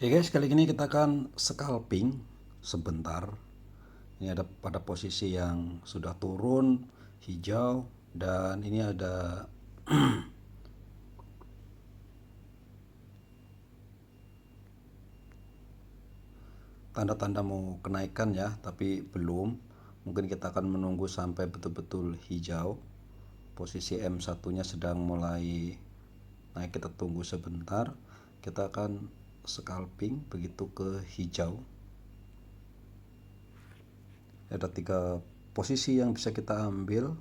Oke guys, kali ini kita akan scalping sebentar. Ini ada pada posisi yang sudah turun hijau, dan ini ada tanda-tanda mau kenaikan ya, tapi belum. Mungkin kita akan menunggu sampai betul-betul hijau. Posisi M1 nya sedang mulai naik, kita tunggu sebentar. Kita akan scalping begitu ke hijau. Ada 3 posisi yang bisa kita ambil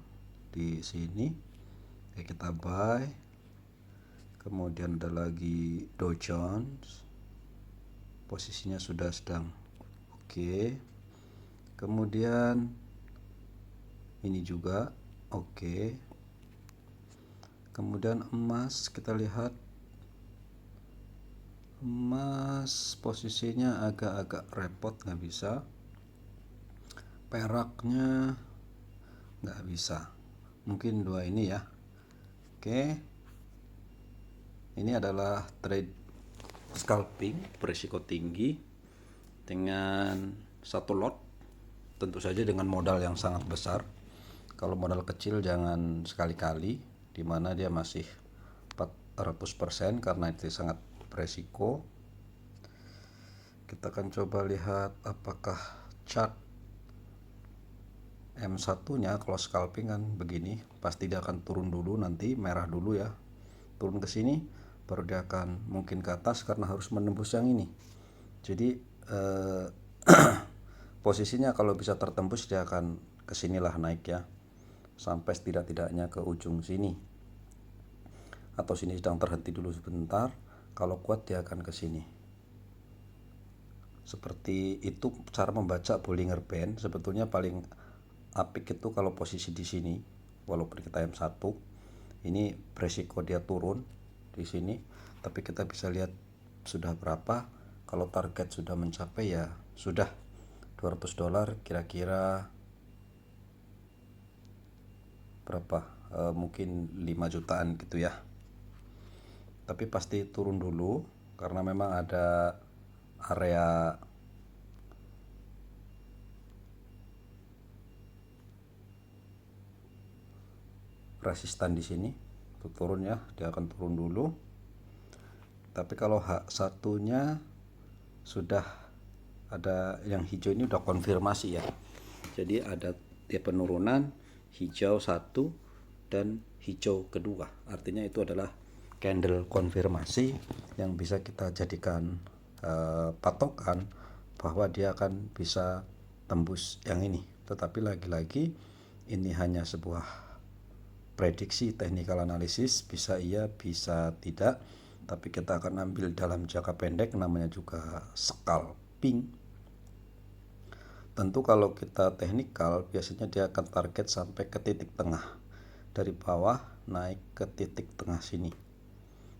di sini. Oke, kita buy. Kemudian ada lagi Dow Jones, posisinya sudah sedang oke. Kemudian ini juga oke. Kemudian emas, kita lihat emas posisinya agak-agak repot, nggak bisa. Peraknya nggak bisa, mungkin dua ini ya. Oke, ini adalah trade scalping berisiko tinggi dengan satu lot, tentu saja dengan modal yang sangat besar. Kalau modal kecil jangan sekali-kali, dimana dia masih 400% karena itu sangat beresiko. Kita akan coba lihat apakah chart M1 nya kalau scalping kan begini, pasti dia akan turun dulu, nanti merah dulu ya, turun ke sini baru dia akan mungkin ke atas karena harus menembus yang ini. Jadi posisinya kalau bisa tertembus dia akan kesinilah naik ya, sampai setidak-tidaknya ke ujung sini, atau sini sedang terhenti dulu sebentar. Kalau kuat dia akan ke sini. Seperti itu cara membaca Bollinger Band. Sebetulnya paling apik itu kalau posisi di sini, walaupun kita M1 ini beresiko dia turun di sini, tapi kita bisa lihat sudah berapa. Kalau target sudah mencapai ya sudah $200, kira-kira berapa, mungkin 5 jutaan gitu ya. Tapi pasti turun dulu karena memang ada area resistan di sini. Untuk turun ya, dia akan turun dulu. Tapi kalau H1 nya sudah ada yang hijau, ini udah konfirmasi ya. Jadi ada dia penurunan hijau 1 dan hijau kedua, artinya itu adalah candle konfirmasi yang bisa kita jadikan patokan bahwa dia akan bisa tembus yang ini. Tetapi lagi-lagi ini hanya sebuah prediksi technical analysis, bisa iya bisa tidak, tapi kita akan ambil dalam jangka pendek, namanya juga scalping. Tentu kalau kita teknikal biasanya dia akan target sampai ke titik tengah, dari bawah naik ke titik tengah sini,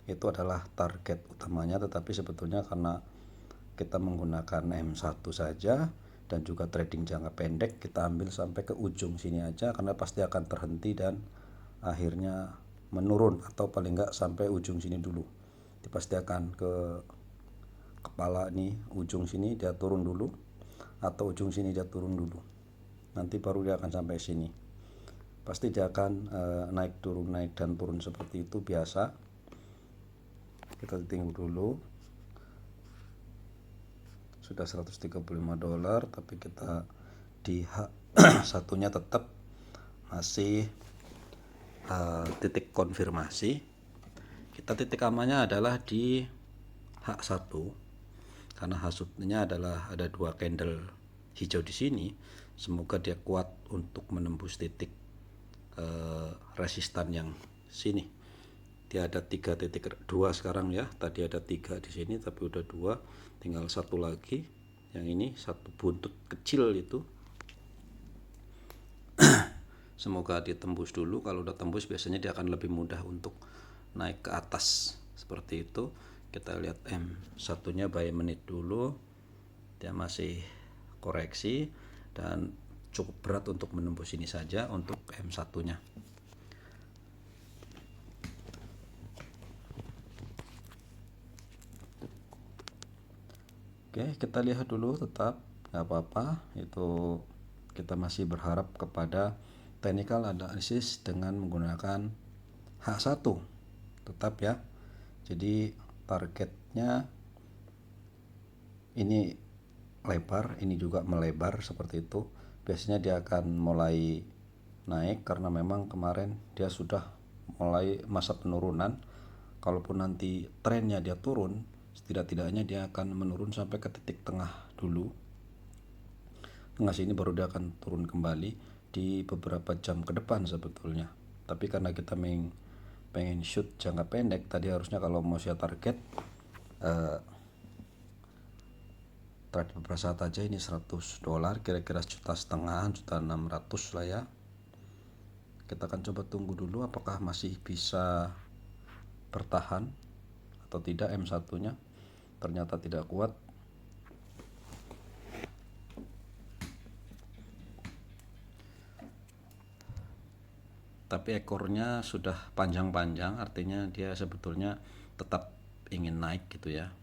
itu adalah target utamanya. Tetapi sebetulnya karena kita menggunakan M1 saja dan juga trading jangka pendek, kita ambil sampai ke ujung sini aja, karena pasti akan terhenti dan akhirnya menurun, atau paling enggak sampai ujung sini dulu. Dia pasti akan ke kepala nih, ujung sini dia turun dulu, atau ujung sini dia turun dulu, nanti baru dia akan sampai sini. Pasti dia akan naik turun, naik dan turun seperti itu biasa. Kita tunggu dulu. Sudah $135, tapi kita di satunya tetap masih titik konfirmasi. Kita titik amannya adalah di H1, karena H1-nya adalah ada 2 candle hijau di sini. Semoga dia kuat untuk menembus titik resistan yang sini. Dia ada 3.2 sekarang ya, tadi ada 3 di sini tapi udah 2, tinggal 1 lagi. Yang ini satu buntut kecil itu. Semoga dia tembus dulu. Kalau udah tembus biasanya dia akan lebih mudah untuk naik ke atas seperti itu. Kita lihat M1 nya by menit dulu, dia masih koreksi dan cukup berat untuk menembus ini saja untuk M1 nya. Oke, kita lihat dulu, tetap nggak apa-apa, itu kita masih berharap kepada technical analysis dengan menggunakan H1 tetap ya. Jadi targetnya ini lebar, ini juga melebar seperti itu. Biasanya dia akan mulai naik karena memang kemarin dia sudah mulai masa penurunan. Kalaupun nanti trennya dia turun, setidak-tidaknya dia akan menurun sampai ke titik tengah dulu. Tengah sini baru dia akan turun kembali di beberapa jam ke depan sebetulnya. Tapi karena kita pengen shoot jangka pendek, tadi harusnya kalau mau share target trade beberapa saat aja ini $100, kira-kira $1,500, $1.600.000 lah ya. Kita akan coba tunggu dulu apakah masih bisa bertahan atau tidak M1 nya. Ternyata tidak kuat. Tapi ekornya sudah panjang-panjang, artinya dia sebetulnya tetap ingin naik gitu ya.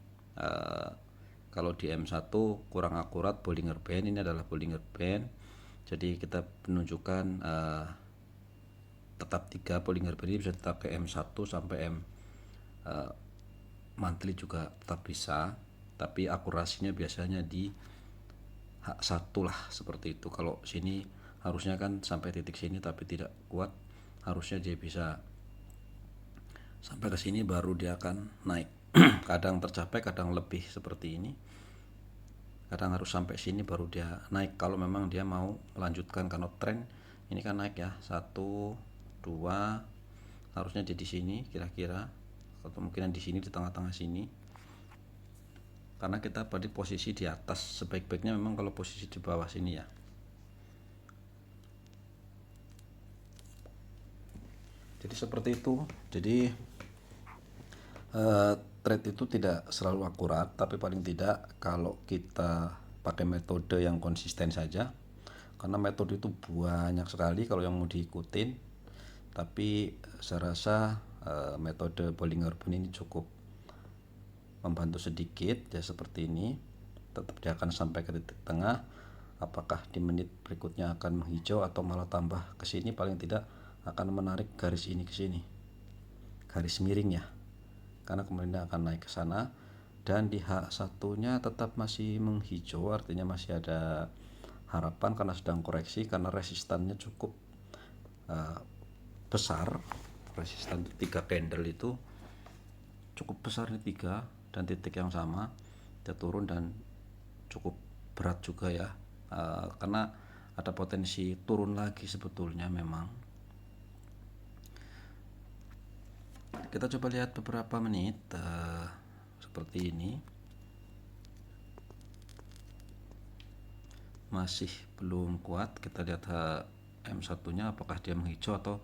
Kalau di M1 kurang akurat Bollinger Band, ini adalah Bollinger Band, jadi kita menunjukkan tetap 3 Bollinger Band ini bisa tetap ke M1 sampai M monthly juga tetap bisa, tapi akurasinya biasanya di H1 lah seperti itu. Kalau sini harusnya kan sampai titik sini tapi tidak kuat, harusnya dia bisa sampai ke sini baru dia akan naik. Kadang tercapai, kadang lebih seperti ini. Kadang harus sampai sini baru dia naik kalau memang dia mau melanjutkan, karena tren ini kan naik ya. 1 2 harusnya jadi sini kira-kira, atau kemungkinan di sini, di tengah-tengah sini. Karena kita pada posisi di atas, sebaik-baiknya memang kalau posisi di bawah sini ya. Jadi seperti itu. Jadi trade itu tidak selalu akurat, tapi paling tidak kalau kita pakai metode yang konsisten saja, karena metode itu banyak sekali kalau yang mau diikutin. Tapi saya rasa metode Bollinger Band ini cukup membantu sedikit ya, seperti ini. Tetap dia akan sampai ke titik tengah. Apakah di menit berikutnya akan menghijau atau malah tambah ke sini, paling tidak akan menarik garis ini ke sini, garis miring ya, karena kemudian akan naik ke sana. Dan di H1 nya tetap masih menghijau, artinya masih ada harapan karena sedang koreksi, karena resistannya cukup besar. Resistan 3 candle itu cukup besar, nih 3 dan titik yang sama dia turun, dan cukup berat juga ya, karena ada potensi turun lagi sebetulnya. Memang kita coba lihat beberapa menit seperti ini, masih belum kuat. Kita lihat M1 nya apakah dia menghijau atau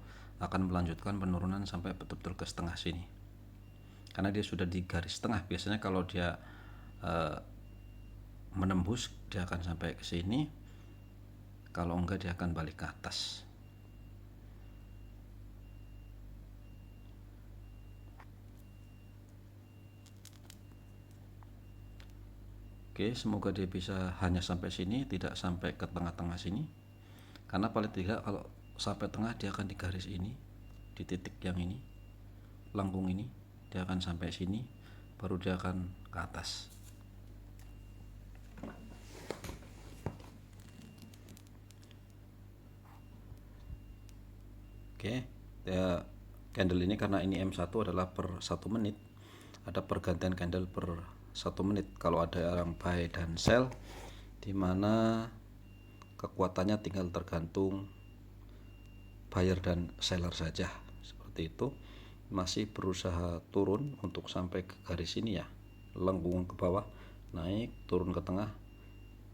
akan melanjutkan penurunan sampai betul-betul ke setengah sini, karena dia sudah di garis tengah. Biasanya kalau dia menembus dia akan sampai ke sini, kalau enggak dia akan balik ke atas. Oke, semoga dia bisa hanya sampai sini, tidak sampai ke tengah-tengah sini, karena paling tidak kalau sampai tengah dia akan di garis ini, di titik yang ini, lengkung ini, dia akan sampai sini baru dia akan ke atas. Oke, ya, candle ini karena ini M1 adalah per 1 menit, ada pergantian candle per 1 menit. Kalau ada yang buy dan sell, dimana kekuatannya tinggal tergantung buyer dan seller saja, seperti itu. Masih berusaha turun untuk sampai ke garis ini ya, lengkung ke bawah, naik turun ke tengah,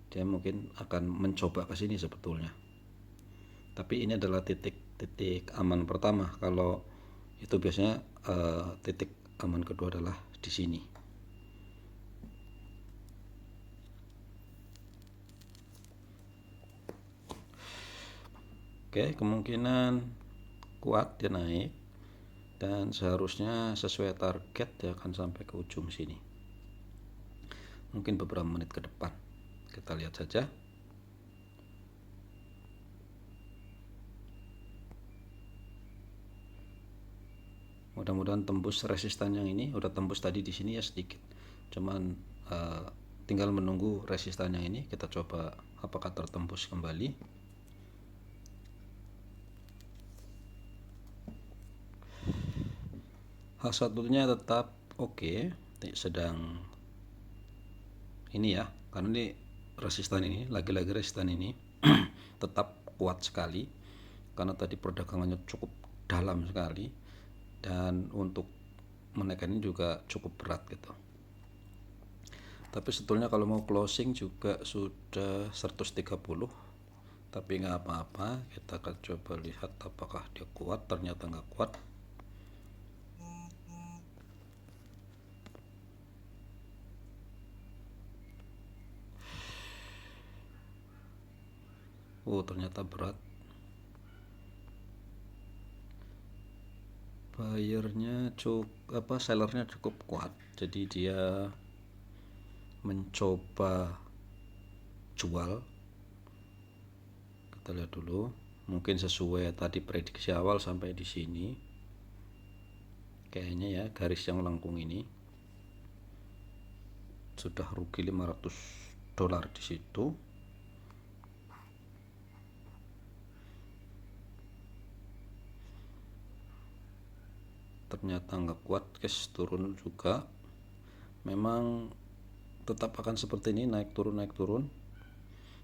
dia mungkin akan mencoba ke sini sebetulnya. Tapi ini adalah titik aman pertama. Kalau itu biasanya titik aman kedua adalah di sini. Oke, kemungkinan kuat dia naik, dan seharusnya sesuai target dia akan sampai ke ujung sini. mungkin beberapa menit ke depan. Kita lihat saja. Mudah-mudahan tembus resistan yang ini. Udah tembus tadi di sini ya sedikit, cuman tinggal menunggu resistan yang ini. Kita coba apakah tertembus kembali. H1-nya tetap oke, sedang ini ya, karena ini resistan ini, lagi-lagi resistan ini tetap kuat sekali karena tadi perdagangannya cukup dalam sekali, dan untuk menaikkan ini juga cukup berat gitu. Tapi sebetulnya kalau mau closing juga sudah 130, tapi nggak apa-apa. Kita akan coba lihat apakah dia kuat. Ternyata nggak kuat. Ternyata berat. Buyernya sellernya cukup kuat, jadi dia mencoba jual. Kita lihat dulu, mungkin sesuai tadi prediksi awal sampai di sini kayaknya ya, garis yang melengkung ini sudah rugi $500 di situ. Ternyata nggak kuat, guys, turun juga. Memang tetap akan seperti ini, naik turun.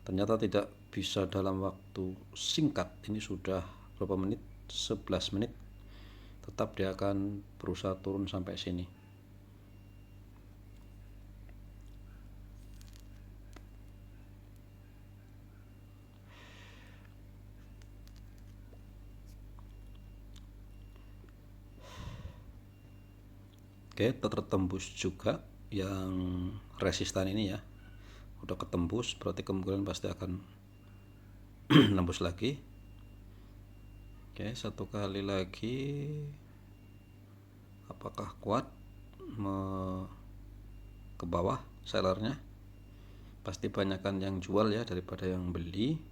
Ternyata tidak bisa dalam waktu singkat. Ini sudah berapa menit? 11 menit. Tetap dia akan berusaha turun sampai sini. Oke, tertembus juga yang resistan ini ya. Udah ketembus, berarti kemungkinan pasti akan nembus lagi. Oke, satu kali lagi. Apakah kuat ke bawah sellernya? Pasti banyakkan yang jual ya daripada yang beli.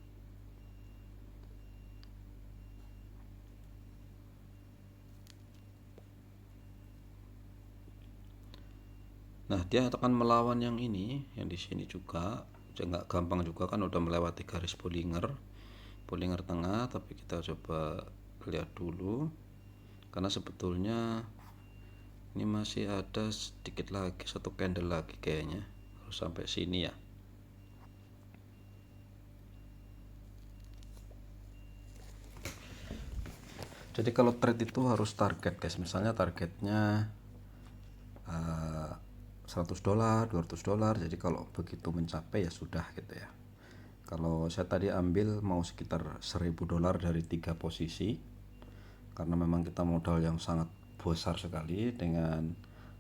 Nah, dia akan melawan yang ini, yang di sini juga. Nggak gampang juga kan, udah melewati garis Bollinger tengah. Tapi kita coba lihat dulu, karena sebetulnya ini masih ada sedikit lagi, satu candle lagi kayaknya, harus sampai sini ya. Jadi kalau trade itu harus target, guys. Misalnya targetnya $100, $200. Jadi kalau begitu mencapai ya sudah gitu ya. Kalau saya tadi ambil mau sekitar $1000 dari 3 posisi, karena memang kita modal yang sangat besar sekali dengan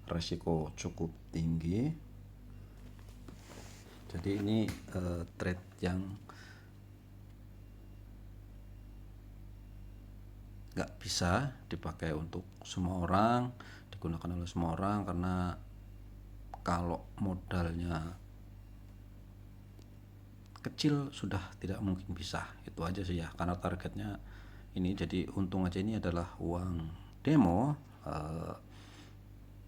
resiko cukup tinggi. Jadi ini trade yang nggak bisa dipakai untuk semua orang, digunakan oleh semua orang, karena kalau modalnya kecil sudah tidak mungkin bisa. Itu aja sih ya, karena targetnya ini. Jadi untung aja ini adalah uang demo.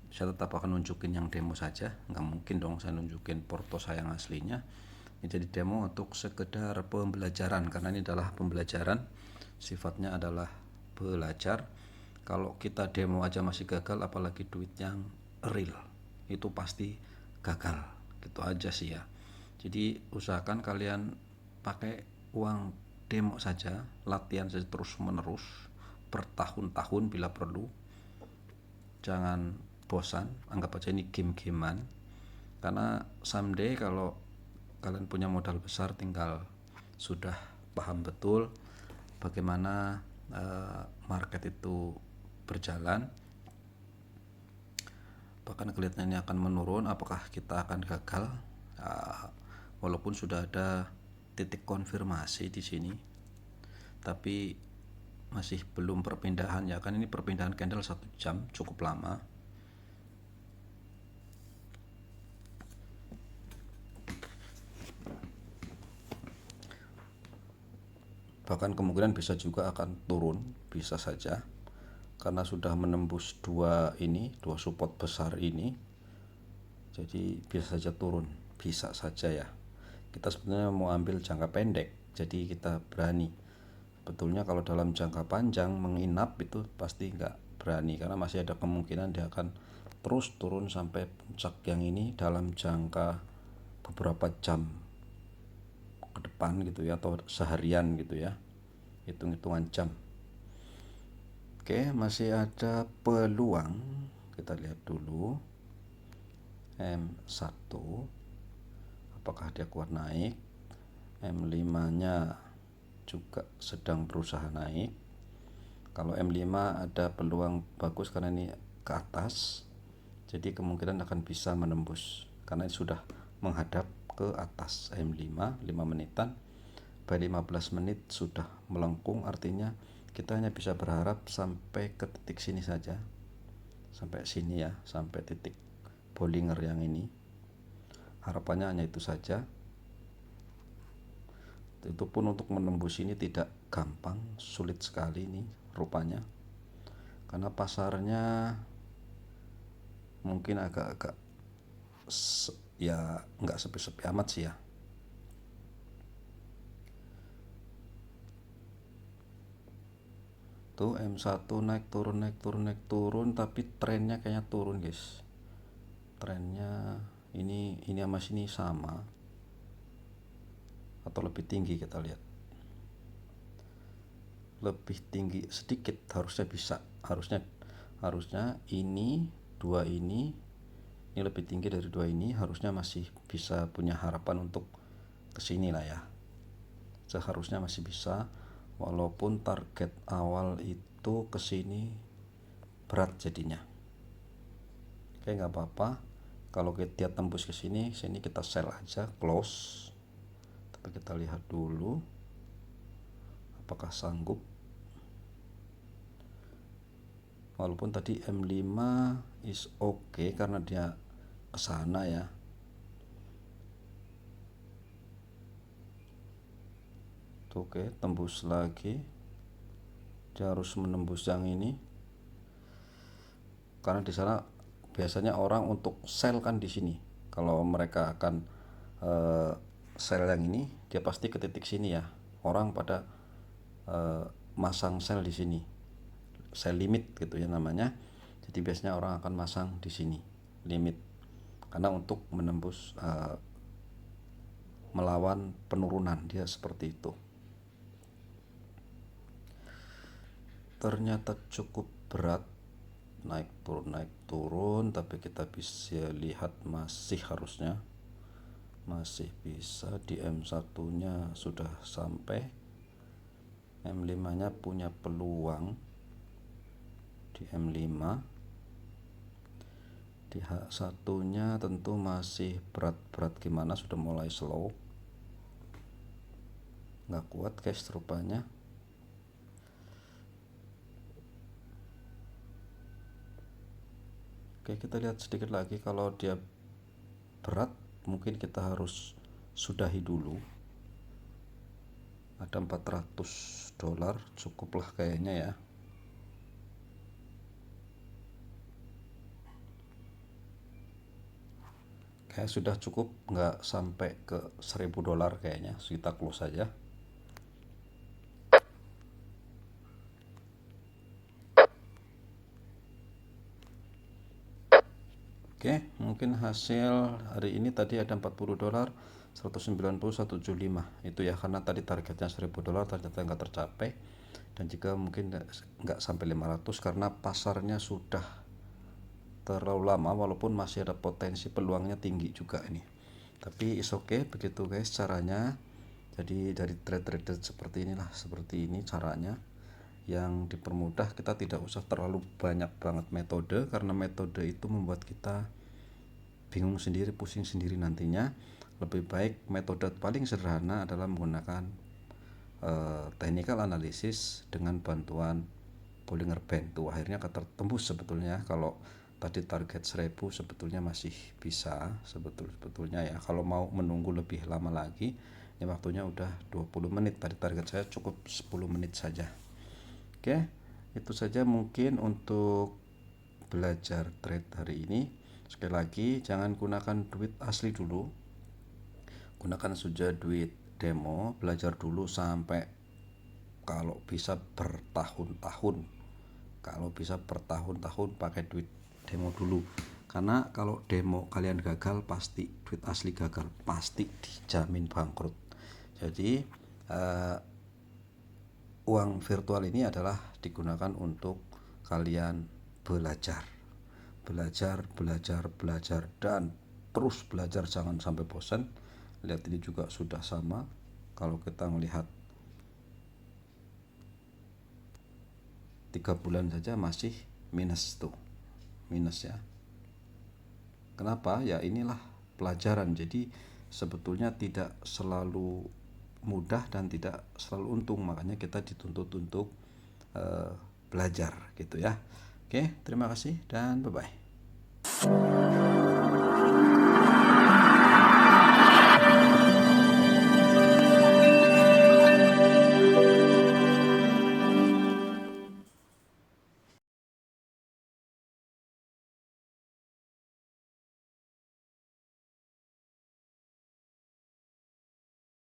Saya tetap akan nunjukin yang demo saja, nggak mungkin dong saya nunjukin porto saya yang aslinya. Ini jadi demo untuk sekedar pembelajaran, karena ini adalah pembelajaran, sifatnya adalah belajar. Kalau kita demo aja masih gagal, apalagi duit yang real, itu pasti gagal. Gitu aja sih ya. Jadi usahakan kalian pakai uang demo saja, latihan saja terus menerus bertahun-tahun bila perlu. Jangan bosan, anggap aja ini game-gamean, karena someday kalau kalian punya modal besar, tinggal sudah paham betul bagaimana market itu berjalan, bahkan kelihatannya akan menurun, apakah kita akan gagal, walaupun sudah ada titik konfirmasi di sini, tapi masih belum perpindahan ya kan. Ini perpindahan candle 1 jam cukup lama. bahkan kemungkinan bisa juga akan turun, bisa saja karena sudah menembus dua support besar ini, jadi bisa saja turun, bisa saja ya. Kita sebenarnya mau ambil jangka pendek, jadi kita berani. Betulnya kalau dalam jangka panjang menginap itu pasti nggak berani, karena masih ada kemungkinan dia akan terus turun sampai puncak yang ini dalam jangka beberapa jam ke depan gitu ya, atau seharian gitu ya, hitung-hitungan jam. Oke, masih ada peluang. Kita lihat dulu M1 apakah dia kuat naik. M5 nya juga sedang berusaha naik. Kalau M5 ada peluang bagus karena ini ke atas, jadi kemungkinan akan bisa menembus karena ini sudah menghadap ke atas. M5 5 menitan by 15 menit sudah melengkung, artinya kita hanya bisa berharap sampai ke titik sini saja, sampai sini ya, sampai titik Bollinger yang ini. Harapannya hanya itu saja. Itu pun untuk menembus ini tidak gampang, sulit sekali ini rupanya, karena pasarnya mungkin agak-agak ya nggak sepi-sepi amat sih ya. Tuh M1 naik turun, tapi trennya kayaknya turun guys. Trennya ini sama sini sama atau lebih tinggi, kita lihat. Lebih tinggi sedikit, harusnya bisa. Harusnya ini dua ini lebih tinggi dari dua ini, harusnya masih bisa punya harapan untuk kesini lah ya. Seharusnya masih bisa, walaupun target awal itu kesini berat jadinya. Oke, nggak apa-apa. Kalau kita tembus ke sini kita sell aja, close. Tapi kita lihat dulu apakah sanggup. Walaupun tadi M5 is okay karena dia kesana ya. Oke, tembus lagi. Dia harus menembus yang ini. Karena di sana biasanya orang untuk sell kan di sini. Kalau mereka akan sell yang ini, dia pasti ke titik sini ya. Orang pada masang sell di sini. Sell limit gitu ya namanya. Jadi biasanya orang akan masang di sini limit. Karena untuk menembus melawan penurunan, dia seperti itu. Ternyata cukup berat, naik turun, tapi kita bisa lihat harusnya masih bisa. Di M1 nya sudah sampai, M5 nya punya peluang di M5. Di H1 nya tentu masih berat gimana, sudah mulai slow, nggak kuat guys rupanya. Oke, kita lihat sedikit lagi. Kalau dia berat, mungkin kita harus sudahi dulu. Ada $400, cukuplah kayaknya ya. Kayak sudah cukup, nggak sampai ke $1.000 kayaknya. Kita close saja. Oke, mungkin hasil hari ini tadi ada $40, 190,175 itu ya, karena tadi targetnya $1.000 ternyata nggak tercapai, dan juga mungkin nggak sampai 500 karena pasarnya sudah terlalu lama, walaupun masih ada potensi peluangnya tinggi juga ini. Tapi is okay, begitu guys caranya. Jadi dari trade seperti ini caranya yang dipermudah. Kita tidak usah terlalu banyak banget metode, karena metode itu membuat kita bingung sendiri, pusing sendiri nantinya. Lebih baik metode paling sederhana adalah menggunakan technical analysis dengan bantuan Bollinger Band. Tuh akhirnya tertembus sebetulnya. Kalau tadi target 1000 sebetulnya masih bisa sebetulnya ya. Kalau mau menunggu lebih lama lagi, ini waktunya udah 20 menit. Tadi target saya cukup 10 menit saja. Oke, itu saja mungkin untuk belajar trade hari ini. Sekali lagi, jangan gunakan duit asli dulu, gunakan saja duit demo, belajar dulu sampai kalau bisa bertahun-tahun, pakai duit demo dulu. Karena kalau demo kalian gagal, pasti duit asli gagal, pasti dijamin bangkrut. Jadi uang virtual ini adalah digunakan untuk kalian belajar, dan terus belajar, jangan sampai bosan. Lihat ini juga sudah sama. Kalau kita melihat 3 bulan saja masih minus tuh, minus ya. Kenapa? Ya inilah pelajaran. Jadi sebetulnya tidak selalu mudah dan tidak selalu untung, makanya kita dituntut untuk belajar gitu ya. Oke, terima kasih dan bye bye.